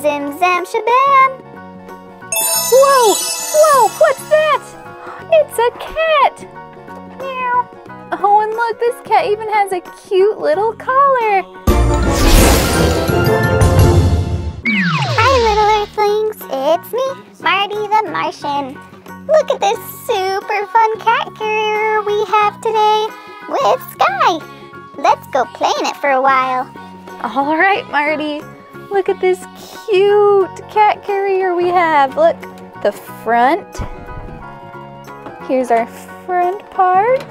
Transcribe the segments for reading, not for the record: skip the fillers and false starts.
zim zam shabam. Whoa! Whoa! What's that? It's a cat! Meow. Oh, and look, this cat even has a cute little collar. Hi, little earthlings. It's me, Marty the Martian. Look at this super fun cat carrier we have today with Skye. Let's go play in it for a while. All right, Marty. Look at this cute cat carrier we have. Look, the front. Here's our front part.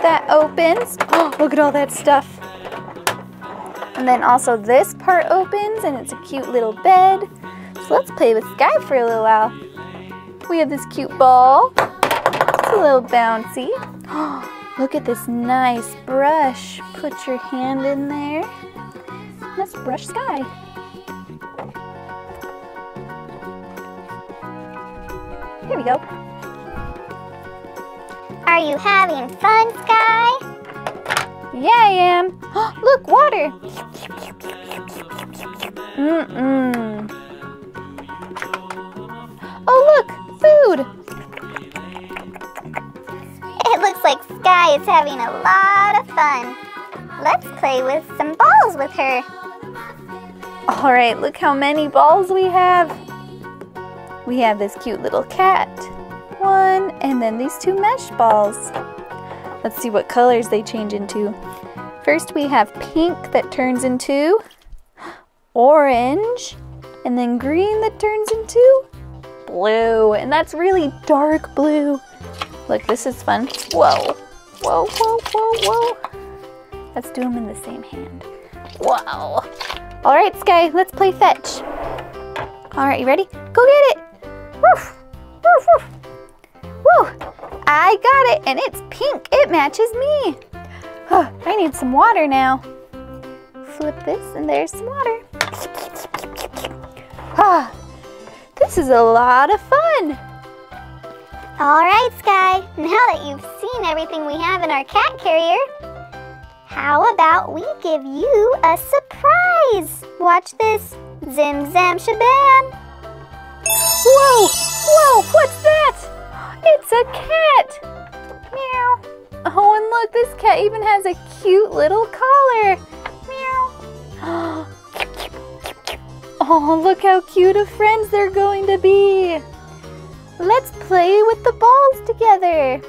That opens. Oh, look at all that stuff. And then also this part opens and it's a cute little bed. So let's play with Skye for a little while. We have this cute ball. It's a little bouncy. Oh, look at this nice brush. Put your hand in there. Let's brush Skye. Here we go. Are you having fun, Skye? Yeah, I am. Oh, look, water. Oh, look, food. It looks like Skye is having a lot of fun. Let's play with some balls with her. All right, look how many balls we have. We have this cute little cat. One, and then these two mesh balls. Let's see what colors they change into. First we have pink that turns into orange, and then green that turns into blue, and that's really dark blue. Look, this is fun. Whoa, whoa, whoa, whoa, whoa. Let's do them in the same hand. Wow. All right, Skye, let's play fetch. All right, you ready? Go get it. Woof, woof, woof. Woo, I got it, and it's pink. It matches me. Oh, I need some water now. Flip this, and there's some water. Ah, this is a lot of fun. All right, Skye, now that you've seen everything we have in our cat carrier, how about we give you a surprise? Watch this. Zim zam shabam. Whoa, whoa, what's that? It's a cat. Meow. Oh, and look, this cat even has a cute little collar. Meow. Oh, look how cute of friends they're going to be. Let's play with the balls together.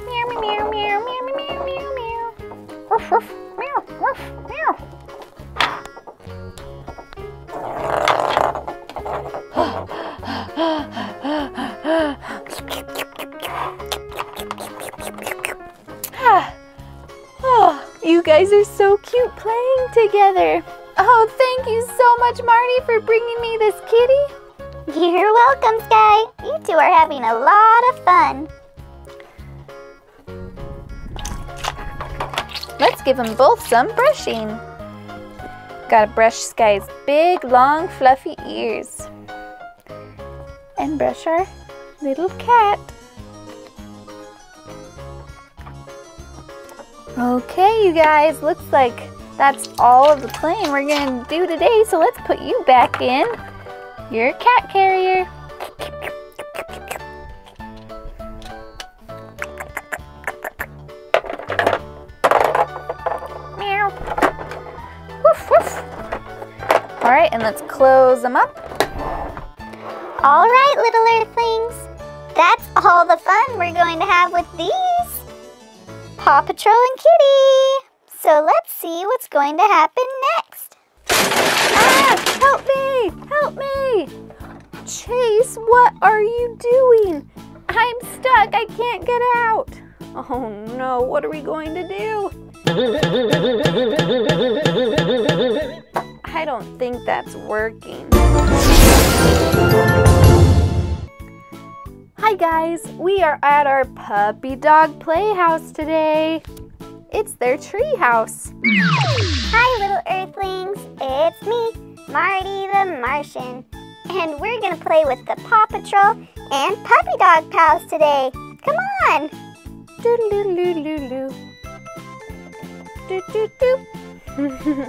Meow, meow, meow, meow, meow, meow, meow, meow. Ruff, ruff, meow, ruff, meow. Oh, you guys are so cute playing together. Oh, thank you so much, Marty, for bringing me this kitty. You're welcome, Skye. You two are having a lot of fun. Let's give them both some brushing. Gotta brush Skye's big, long, fluffy ears. And brush our little cat. Okay, you guys, looks like that's all of the playing we're gonna do today, so let's put you back in your cat carrier. Meow. Woof, woof. All right, and let's close them up. All right, little earthlings. That's all the fun we're going to have with these. Paw Patrol and Kitty. So let's see what's going to happen next. Ah! Help me! Help me! Chase, what are you doing? I'm stuck. I can't get out. Oh no, what are we going to do? I don't think that's working. Hi guys, we are at our puppy dog playhouse today. It's their tree house. Hi, little earthlings. It's me, Marty the Martian. And we're going to play with the Paw Patrol and Puppy Dog pals today. Come on. Doodle-doodle-doodle-doo.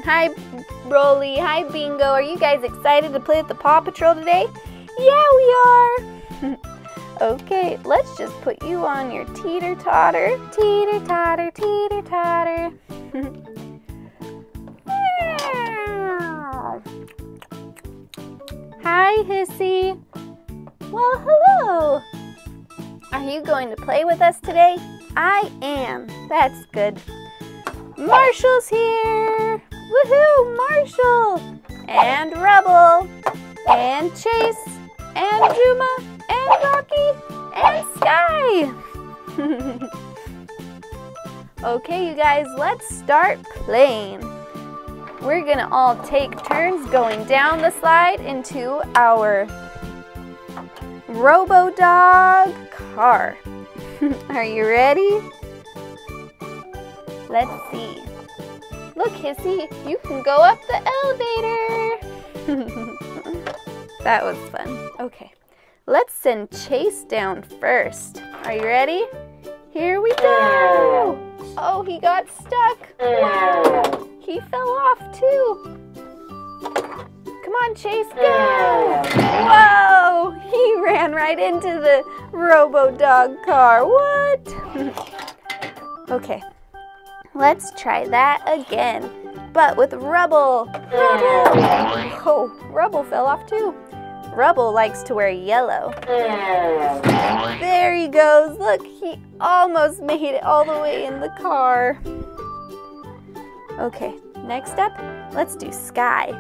Hi, Rolly. Hi, Bingo. Are you guys excited to play with the Paw Patrol today? Yeah, we are. Okay, let's just put you on your teeter-totter. Teeter-totter, teeter-totter. Hi, Hissy. Well, hello. Are you going to play with us today? I am. That's good. Marshall's here. Woohoo, Marshall. And Rubble. And Chase. And Juma. And Rocky. And Skye. Okay, you guys, let's start playing. We're gonna all take turns going down the slide into our Robo-Dog car. Are you ready? Let's see. Look, Hissy, you can go up the elevator. That was fun. Okay, let's send Chase down first. Are you ready? Here we go. Oh, he got stuck. Wow. He fell off too. Come on, Chase, go! Whoa! He ran right into the Robo-Dog car. What? Okay, let's try that again, but with Rubble. Rubble! Oh, Rubble fell off too. Rubble likes to wear yellow. There he goes. Look, he almost made it all the way in the car. Okay, next up, let's do Skye.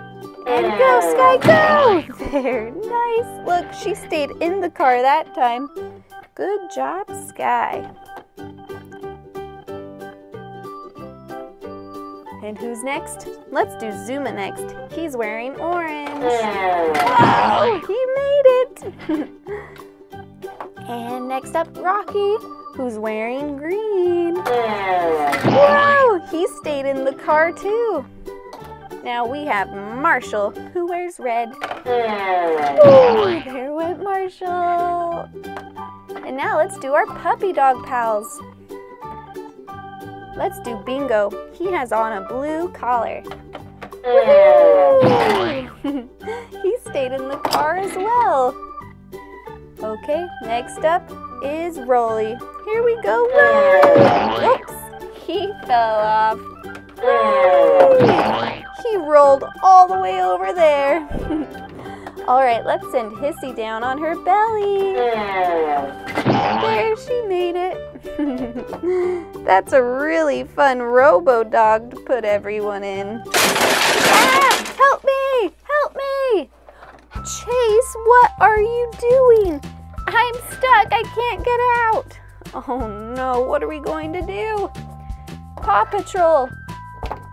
And go, Skye, go! There, nice. Look, she stayed in the car that time. Good job, Skye. And who's next? Let's do Zuma next. He's wearing orange. Wow, he made it. And next up, Rocky, who's wearing green. Wow, he stayed in the car too. Now we have Marshall, who wears red. Ooh, there went Marshall. And now let's do our puppy dog pals. Let's do Bingo. He has on a blue collar. He stayed in the car as well. Okay, next up is Rolly. Here we go, Rolly. Oops, he fell off. He rolled all the way over there. All right, let's send Hissy down on her belly. There, she made it. That's a really fun Robo-Dog to put everyone in. Ah, help me, help me. Chase, what are you doing? I'm stuck, I can't get out. Oh no, what are we going to do? Paw Patrol,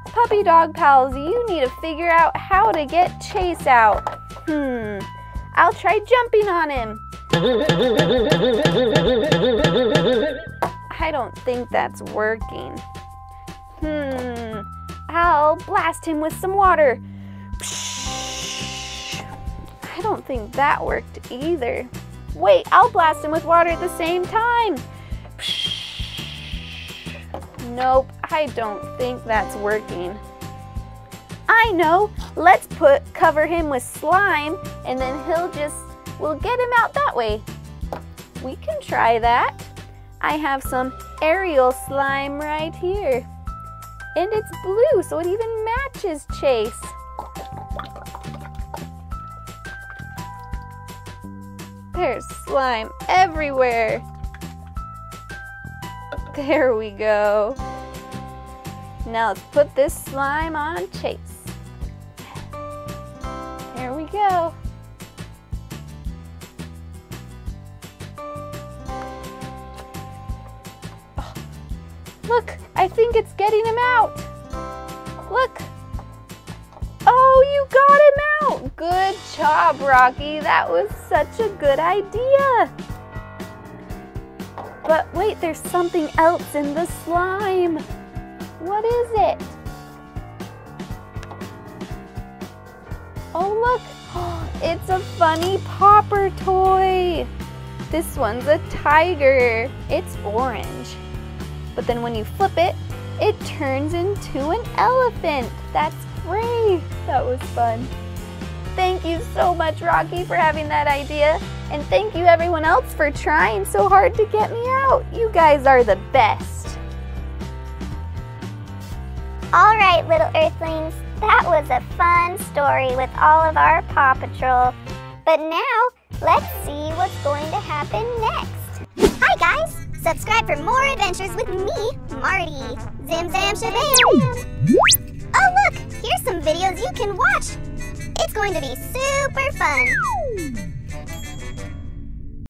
puppy dog pals, you need to figure out how to get Chase out. I'll try jumping on him. I don't think that's working. I'll blast him with some water. I don't think that worked either. Wait, I'll blast him with water at the same time. Nope, I don't think that's working. I know, let's cover him with slime and then we'll get him out that way. We can try that. I have some aerial slime right here. And it's blue, so it even matches Chase. There's slime everywhere. There we go. Now let's put this slime on Chase. There we go. Oh, look, I think it's getting him out. Look. Oh, you got him out. Good job, Rocky. That was such a good idea. But wait, there's something else in the slime. What is it? Oh, look. It's a funny popper toy. This one's a tiger. It's orange. But then when you flip it, it turns into an elephant. That's great. That was fun. Thank you so much, Rocky, for having that idea. And thank you everyone else for trying so hard to get me out. You guys are the best. All right, little Earthlings, that was a fun story with all of our Paw Patrol. But now, let's see what's going to happen next. Hi guys! Subscribe for more adventures with me, Marty. Zim zam shabam! Oh look! Here's some videos you can watch! It's going to be super fun!